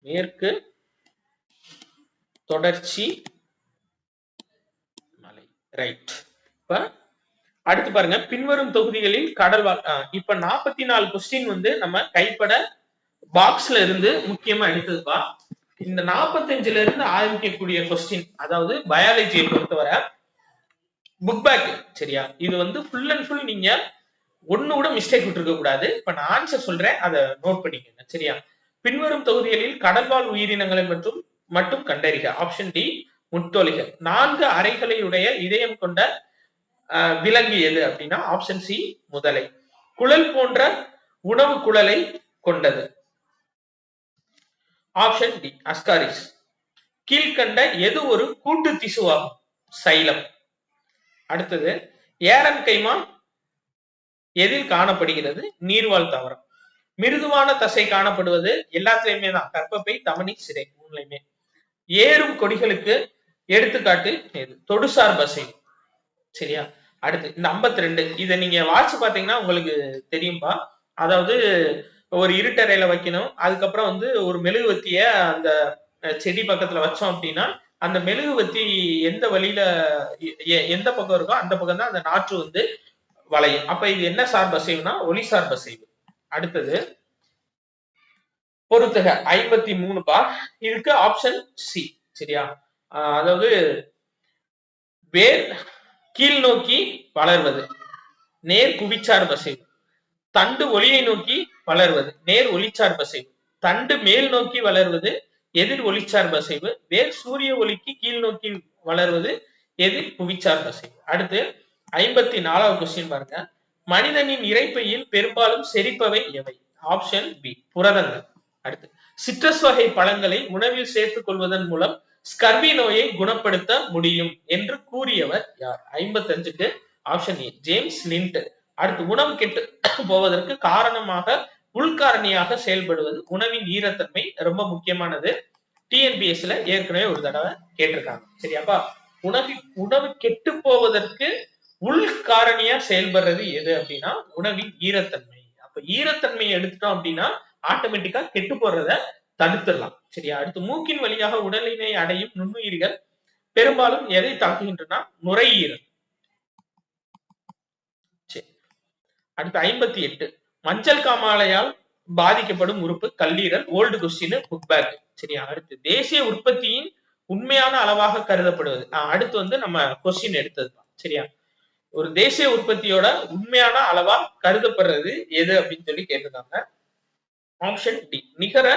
[SPEAKER 1] மேற்கு தொடர்ச்சி மலை. ரைட். இப்ப அடுத்து பாருங்க, பின்வரும் தொகுதிகளில் கடல்வாழ். இப்ப 44 கொஸ்டின் வந்து நம்ம கைப்பட பாக்ஸ்ல இருந்து முக்கியமா எடுத்ததுப்பா. இந்த 45ல இருந்து ஆரம்பிக்கக்கூடிய கொஸ்டின், அதாவது பயாலஜியை பொறுத்தவரை புக் பேக். சரியா? இது வந்து ஃபுல் அண்ட் ஃபுல் நீங்க ஒண்ணு கூட மிஸ்டேக் விட்டுருக்க கூடாது. இப்ப நான் ஆன்சர் சொல்றேன், அதை நோட் பண்ணிக்கோங்க. சரியா? பின்வரும் தொகுதிகளில் கடல்வாழ் உயிரினங்களை மட்டும் கண்டறிக. Option D முத்தோலிகள். 4 அறைகளையுடைய இதயம் கொண்ட விலங்கு எது அப்படின்னா ஆப்ஷன் சி முதலை. குழல் போன்ற உணவு குழலை கொண்டது. Option D Ascaris. கீழ்கண்ட எது ஒரு கூட்டு திசுவாகும்? சைலம். அடுத்தது, ஏரன் கைமா எதில் காணப்படுகிறது? நீர்வாழ் தாவரம். மிருதுவான தசை காணப்படுவது எல்லாத்துலயுமே தான், கர்ப்பப்பை, தமனி, சிரை மூணுலயுமே. ஏறும் கொடிகளுக்கு எடுத்துக்காட்டு எது? தொடுசார் பசை. சரியா? அடுத்து இந்த 52 இதை நீங்க வாட்சி பாத்தீங்கன்னா உங்களுக்கு தெரியும்பா. அதாவது ஒரு இருட்டறையில வைக்கணும், அதுக்கப்புறம் வந்து ஒரு மெழுகுவத்திய அந்த செடி பக்கத்துல வச்சோம் அப்படின்னா அந்த மெழுகுவத்தி எந்த வழியில எந்த பக்கம் இருக்கோ அந்த பக்கம் தான் அந்த நாற்று வந்து வளையும். அப்ப இது என்ன சார்பு அசைவுனா ஒளி சார்பு அசைவு. அடுத்தது பொறுத்துக 53 பா. இதுக்கு ஆப்ஷன் சி. சரியா? அதாவது வேர் கீழ் நோக்கி வளர்வது நேர் குவிச்சார்பு அசைவு. தண்டு ஒளியை நோக்கி வளர்வது நேர் ஒளிச்சார்பு அசைவு. தண்டு மேல் நோக்கி வளர்வது எதிர் ஒளிச்சார்பு அசைவு. வேர் சூரிய ஒளிக்கு கீழ் நோக்கி வளர்வது எதிர் புவிச்சார்பு அசைவு. அடுத்து 54வது கொஸ்டின் பாருங்க, மனிதனின் இரைப்பையில் பெரும்பாலும் செரிப்பவை எவை? ஆப்ஷன் பி புரதங்கள். அடுத்து சிட்ரஸ் வகை பழங்களை உணவில் சேர்த்துக் கொள்வதன் மூலம் ஸ்கர்வி நோயை குணப்படுத்த முடியும் என்று கூறியவர் யார்? 55க்கு ஆப்ஷன் ஏ ஜேம்ஸ் லிண்ட். அடுத்து உணவு கெட்டு போவதற்கு காரணமாக உள்காரணியாக செயல்படுவது உணவின் ஈரத்தன்மை. ரொம்ப முக்கியமானது, டிஎன்பிஎஸ்ல ஏற்கனவே ஒரு தடவை கேட்டிருக்காங்க. சரியாப்பா, உணவு கெட்டு போவதற்கு உள்காரணியா செயல்படுறது எது அப்படின்னா உணவின் ஈரத்தன்மை. அப்ப ஈரத்தன்மையை எடுத்துட்டோம் அப்படின்னா ஆட்டோமேட்டிக்கா கெட்டு போறத தடுத்துடலாம். சரியா? அடுத்து மூக்கின் வழியாக உடலினை அடையும் நுண்ணுயிர்கள் பெரும்பாலும் எதை தாக்குகின்றன? நுரையீரல். அடுத்து 58 மஞ்சள் காமாலையால் பாதிக்கப்படும் உறுப்பு கல்லீரல். Old question, book back. சரியா? அடுத்து தேசிய உற்பத்தியின் உண்மையான அளவாக கருதப்படுவது. அடுத்து வந்து நம்ம கொஸ்டின் எடுத்ததுதான். சரியா? ஒரு தேசிய உற்பத்தியோட உண்மையான அளவா கருதப்படுறது எது அப்படின்னு சொல்லி கேட்டிருக்காங்க. ஆப்ஷன் டி நிகர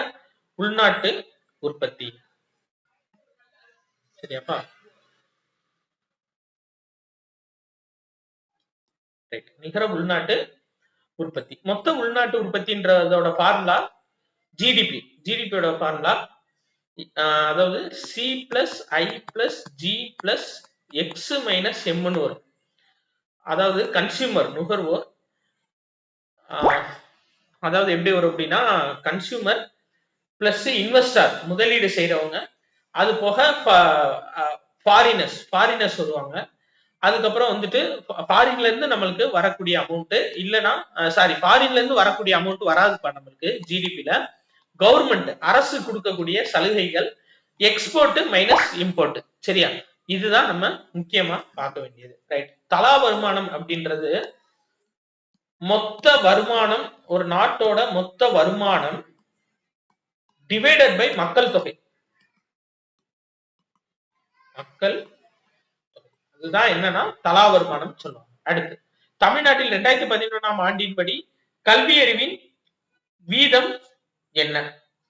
[SPEAKER 1] உள்நாட்டு உற்பத்தி. சரியாப்பா? நிகர உள்நாட்டு உற்பத்தி. மொத்த உள்நாட்டு உற்பத்தின்றதோட ஃபார்முலா ஜிடிபி. ஜிடிபியோட ஃபார்முலா அதாவது C plus I plus G plus X minus எம்னு வரும். அதாவது கன்சியூமர் நுகர்வோர், அதாவது எப்படி வரும் அப்படின்னா கன்சியூமர் பிளஸ் இன்வெஸ்டர் முதலீடு செய்யறவங்க, அது போக ஃபாரினர்ஸ் வருவாங்க. அதுக்கப்புறம் வந்துட்டு ஃபாரின்ல இருந்து நம்மளுக்கு வரக்கூடிய அமௌண்ட் இல்லைன்னா ஃபாரின்ல இருந்து வரக்கூடிய அமௌண்ட் வராதுப்பா நம்மளுக்கு ஜிடிபில. கவர்மெண்ட் அரசு கொடுக்கக்கூடிய சலுகைகள், எக்ஸ்போர்ட் மைனஸ் இம்போர்ட். சரியா? இதுதான் நம்ம முக்கியமா பார்க்க வேண்டியது. ரைட். தலா வருமானம் அப்படின்றது மொத்த வருமானம், ஒரு நாட்டோட மொத்த வருமானம் டிவைடட் பை மக்கள் தொகை. மக்கள் இதுதான் என்னன்னா தலா வருமானம் சொல்லுவாங்க. அடுத்து தமிழ்நாட்டில் 2011ஆம் ஆண்டின்படி கல்வி அறிவின் வீதம் என்ன?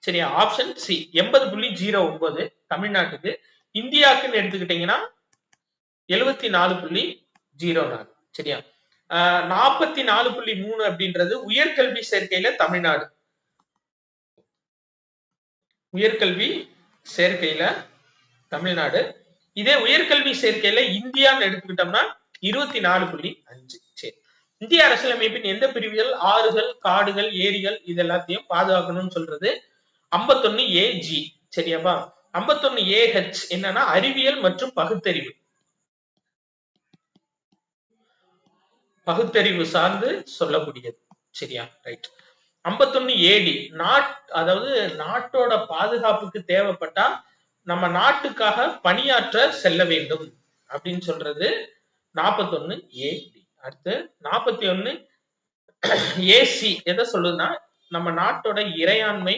[SPEAKER 1] சரியா? ஆப்ஷன் சி 80.09 தமிழ்நாட்டுக்கு. இந்தியாவுக்குன்னு எடுத்துக்கிட்டீங்கன்னா 74.04. சரியா? 44.3 அப்படின்றது உயர்கல்வி சேர்க்கையில தமிழ்நாடு. உயர்கல்வி சேர்க்கையில தமிழ்நாடு. இதே உயர்கல்வி சேர்க்கையில இந்தியான்னு எடுத்துக்கிட்டோம்னா 24.5. சரி. இந்திய அரசியலமைப்பின் எந்த பிரிவுகள் ஆறுகள், காடுகள், ஏரிகள் இது எல்லாத்தையும் பாதுகாக்கணும்னு சொல்றது? 51AG. சரியாப்பா? 51AH என்னன்னா அறிவியல் மற்றும் பகுத்தறிவு. பகுத்தறிவு சார்ந்து சொல்லக்கூடியது. சரியா? ரைட். 51AD அதாவது நாட்டோட பாதுகாப்புக்கு தேவைப்பட்டா நம்ம நாட்டுக்காக பணியாற்ற செல்ல வேண்டும் அப்படின்னு சொல்றது 41AD. அடுத்து 41AC எதை சொல்லுதுன்னா நம்ம நாட்டோட இறையாண்மை,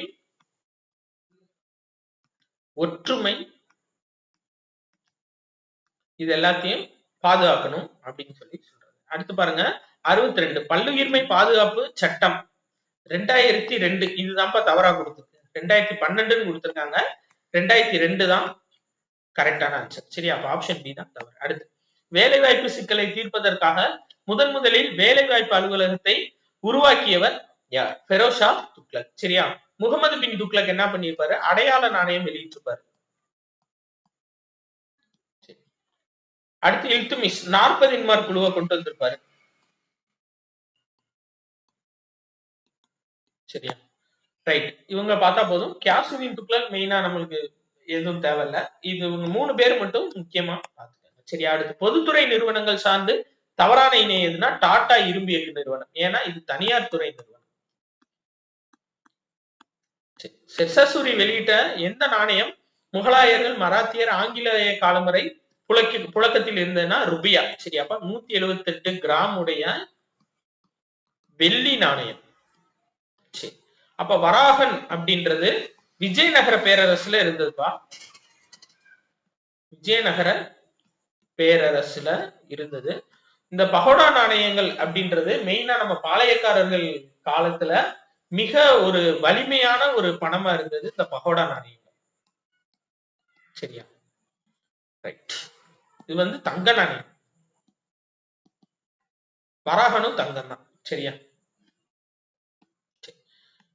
[SPEAKER 1] ஒற்றுமை இது எல்லாத்தையும் பாதுகாக்கணும் அப்படின்னு சொல்லி சொல்றது. அடுத்து பாருங்க 62 பல்லுயிர்மை பாதுகாப்பு சட்டம் 2002. இதுதான்ப்பா தவறா கொடுத்துருக்கு. 2012 கொடுத்திருக்காங்க. 2002 தான் கரெக்டான ஆன்சர். சரியா? ஆப்ஷன் பி தான் தவறு. அடுத்து வேலைவாய்ப்பு சிக்கலை தீர்ப்பதற்காக முதலில் வேலைவாய்ப்பு அலுவலகத்தை உருவாக்கியவர் யார்? ஃபெரோஷா துக்ளக். சரியா? முகமது பின் துக்ளக் என்ன பண்ணிருப்பாரு? அடையாள நாணயம் வெளியிட்டிருப்பாரு. அடுத்து இல்துமிஷ் 40 இன்மார் குழுவை கொண்டு வந்திருப்பாரு. சரியா? ரைட். இவங்க பார்த்தா போதும். கியாசுதீன் துக்ளக் மெயினா நம்மளுக்கு எதுவும் தேவையில்ல. இது 3 பேர் மட்டும் முக்கியமா பார்த்துக்கோங்க. சரியா? அடுத்து பொதுத்துறை நிறுவனங்கள் சார்ந்து தவறான இணை எதுனா டாடா இரும்பு இயக்கு நிறுவனம். ஏன்னா இது தனியார் துறை நிறுவனம். ஷெர்ஷாசூரி வெளியிட்ட எந்த நாணயம் முகலாயர்கள், மராத்தியர், ஆங்கிலேய காலம் வரை புழக்கத்தில் இருந்ததுன்னா ருபியா. சரியாப்பா? 178 கிராம் உடைய வெள்ளி நாணயம். சரி. அப்ப வராகன் அப்படின்றது விஜயநகர பேரரசுல இருந்ததுப்பா. விஜயநகர பேரரசுல இருந்தது. இந்த பகோடா நாணயங்கள் அப்படின்றது மெயினா நம்ம பாளையக்காரர்கள் காலத்துல மிக ஒரு வலிமையான ஒரு பணமா இருந்தது இந்த பகோடா நாணயங்கள். சரியா? ரைட். இது வந்து தங்க நாணயம். வராகனும் தங்கம் தான். சரியா?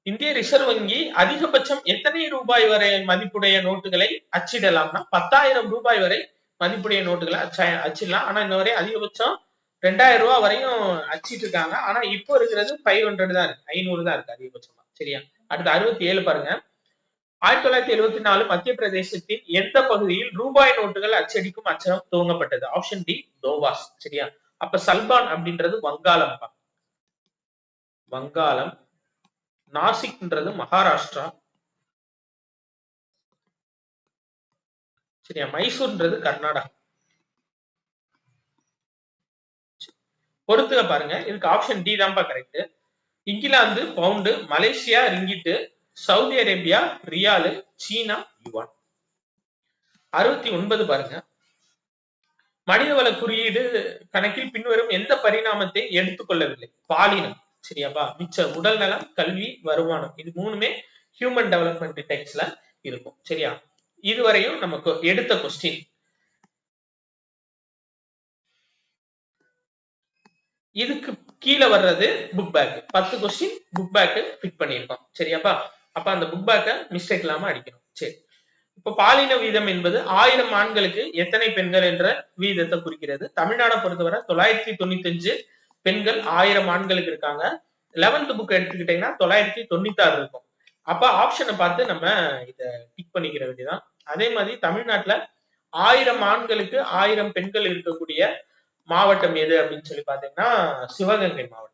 [SPEAKER 1] இந்திய ரிசர்வ் வங்கி அதிகபட்சம் எத்தனை ரூபாய் வரை மதிப்புடைய நோட்டுகளை அச்சிடலாம்னா 10,000 ரூபாய் வரை மதிப்புடைய நோட்டுகளை அச்சிடலாம். ஆனா இன்ன வரை அதிகபட்சம் 2,000 ரூபாய் வரையும் அச்சிட்டு இருக்காங்க. ஆனா இப்போ இருக்கிறது 500 தான் இருக்கு, 500 தான் இருக்கு அதிகபட்சமா. சரியா? அடுத்து 67 பாருங்க. 1974 மத்திய பிரதேசத்தின் எந்த பகுதியில் ரூபாய் நோட்டுகள் அச்சடிக்கும் அச்சகம் துவங்கப்பட்டது? Option D Dewas. சரியா? அப்ப சல்பான் அப்படின்றது வங்காளம். வங்காளம். நாசிக்ன்றது மகாராஷ்டிரா. சரியா? மைசூர்ன்றது கர்நாடகா. பொறுத்துக பாருங்க. இதுக்கு ஆப்ஷன் டி தான்ப்பா correct. England pound, Malaysia ringgit, Saudi Arabia riyal, சீனா யுவான். 69 பாருங்க. மனிதவள குறியீடு கணக்கில் பின்வரும் எந்த பரிணாமத்தை எடுத்துக்கொள்ளவில்லை? பாலினம். சரியாப்பா? மிச்ச உடல் நலம், கல்வி, வருமானம், இது மூணுமே ஹியூமன் டெவலப்மெண்ட் டெக்ஸ்ட்ல இருக்கும். சரியா? இதுவரையும் நமக்கு எடுத்த கொஸ்டின். இதுக்கு கீழே வர்றது book back. 10 question book back fit பண்ணியிருக்கோம். சரியாப்பா? அப்ப அந்த புக் பேக்கை மிஸ்டேக் இல்லாம அடிக்கணும். சரி, இப்ப பாலின வீதம் என்பது 1000 ஆண்களுக்கு எத்தனை பெண்கள் என்ற வீதத்தை குறிக்கிறது. தமிழ்நாடை பொறுத்தவரை 995 பெண்கள் 1000 ஆண்களுக்கு இருக்காங்க. 11th புக் எடுத்துக்கிட்டீங்கன்னா 996 இருக்கும். அப்ப ஆப்ஷனை பார்த்து நம்ம இத டிக் பண்ணிக்கிற வேண்டியதான். அதே மாதிரி தமிழ்நாட்டுல 1000 ஆண்களுக்கு 1000 பெண்கள் இருக்கக்கூடிய மாவட்டம் எது அப்படின்னு சொல்லி பாத்தீங்கன்னா சிவகங்கை மாவட்டம்.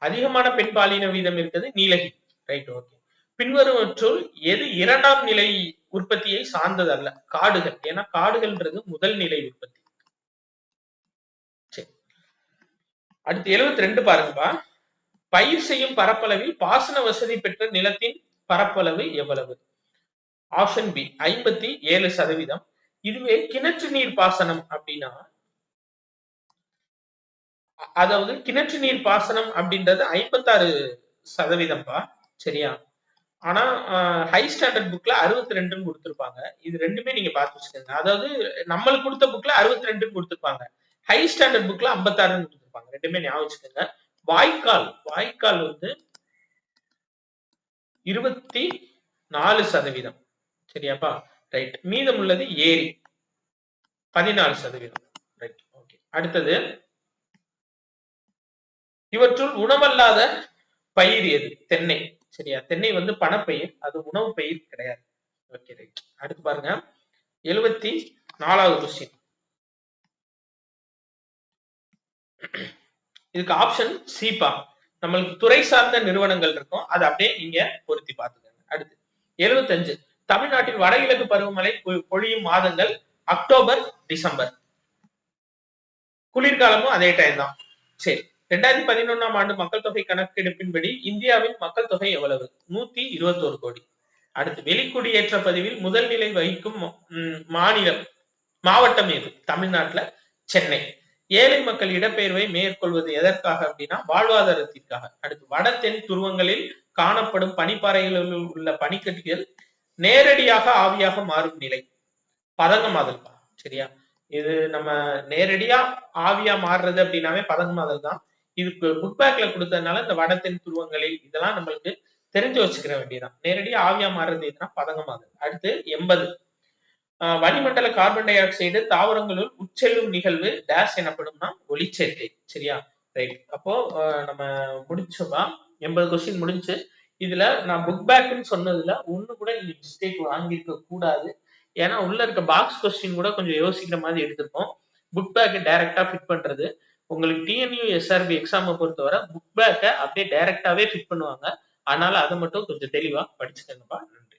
[SPEAKER 1] அதிகமான பெண் பாலின வீதம் இருக்கிறது நீலகிரி. Right, okay. பின்வருவற்றுள் எது இரண்டாம் நிலை உற்பத்தியை சார்ந்தது அல்ல? காடுகள். ஏன்னா காடுகள்ன்றது முதல் நிலை உற்பத்தி. சரி, அடுத்து 72 பாருங்கப்பா. பயிர் செய்யும் பரப்பளவில் பாசன வசதி பெற்ற நிலத்தின் பரப்பளவு எவ்வளவு? Option B 57%. இதுவே கிணற்று நீர் பாசனம் அப்படின்னா, அதாவது கிணற்று நீர் பாசனம் அப்படின்றது 56%. சரியா? ஆனா ஹை ஸ்டாண்டர்ட் புக்ல 62 கொடுத்திருப்பாங்க. இது ரெண்டுமே நீங்க பார்த்து வச்சுக்கோங்க. அதாவது நம்மளுக்கு கொடுத்த புக்ல 62 கொடுத்திருப்பாங்க, ஹை ஸ்டாண்டர்ட் புக்ல 56 கொடுத்திருப்பாங்க. ரெண்டுமே ஞாபகம் வச்சுக்கோங்க. வாய்க்கால் வந்து 24%. சரியாப்பா? ரைட். மீதம் உள்ளது ஏரி 14%. Right, okay. அடுத்தது, இவற்றுள் உணவல்லாத பயிர் எது? தென்னை. சரியா? தென்னை வந்து பணப்பயிர், அது உணவு பயிர் கிடையாது. Okay, right. அடுத்து பாருங்க 74வது கொஸ்டின். இதுக்கு ஆப்ஷன் சிப்பா. நம்மளுக்கு துறை சார்ந்த நிறுவனங்கள் இருக்கும், அது அப்படியே நீங்க பொருத்தி பார்த்துக்கோங்க. அடுத்து 75. தமிழ்நாட்டில் வடகிழக்கு பருவமழை பொழியும் மாதங்கள் அக்டோபர், டிசம்பர். குளிர்காலமும் அதே டைம் தான். சரி, 2011ஆம் ஆண்டு மக்கள் தொகை கணக்கெடுப்பின்படி இந்தியாவின் மக்கள் தொகை எவ்வளவு? 121 கோடி. அடுத்து, வெளிக்குடியேற்ற பதிவில் முதல் நிலை வகிக்கும் மாவட்டம் எது? தமிழ்நாட்டுல சென்னை. ஏழை மக்கள் இடப்பெயர்வை மேற்கொள்வது எதற்காக அப்படின்னா வாழ்வாதாரத்திற்காக. அடுத்து, வட தென் துருவங்களில் காணப்படும் பனிப்பாறைகளில் உள்ள பனிக்கட்டிகள் நேரடியாக ஆவியாக மாறும் நிலை பதங்கமாதல். சரியா? இது நம்ம நேரடியா ஆவியா மாறுறது அப்படின்னாவே பதங்கமாதல் தான். இதுக்கு புக் பேக்ல கொடுத்ததுனால இந்த வட தென் துருவங்களில் இதெல்லாம் நம்மளுக்கு தெரிஞ்சு வச்சுக்கிற வேண்டியதான். நேரடியா ஆவியா மாறுறது எதுனா பதங்கமாதல். அடுத்து 80. வளிமண்டல கார்பன் டை ஆக்சைடு தாவரங்களுள் உட்செல்லும் நிகழ்வு டேஷ் எனப்படும்னா ஒளிச்சேர்க்கை. சரியா? ரைட். அப்போ நம்ம முடிச்சோமா? 80 கொஸ்டின் முடிஞ்சு. இதுல நான் புக் பேக்னு சொன்னதுல ஒண்ணு கூட நீங்க மிஸ்டேக் வாங்கியிருக்க கூடாது. ஏன்னா உள்ள இருக்க பாக்ஸ் கொஸ்டின் கூட கொஞ்சம் யோசிக்கிற மாதிரி எடுத்திருப்போம். புக் பேக் டைரக்டா ஃபிட் பண்றது உங்களுக்கு டிஎன்யூ எஸ்ஆர்பி எக்ஸாமை பொறுத்தவரை புக் பேக்கை அப்படியே டைரக்டாவே ஃபிட் பண்ணுவாங்க. அதனால அதை மட்டும் கொஞ்சம் தெளிவா படிச்சுக்கங்கப்பா. நன்றி.